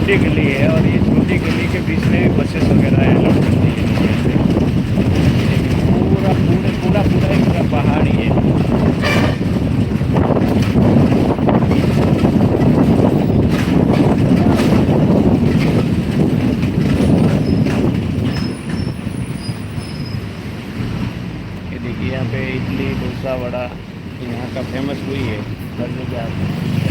छोटी गली है और ये छोटी गली के बीच में भी बसेस वगैरह अलाउ करती है। पूरा पूरे पूरा पूरा एक पूरा पहाड़ ही है। ये देखिए यहाँ पे इडली डोसा वड़ा यहाँ का फेमस वही है हर जगह।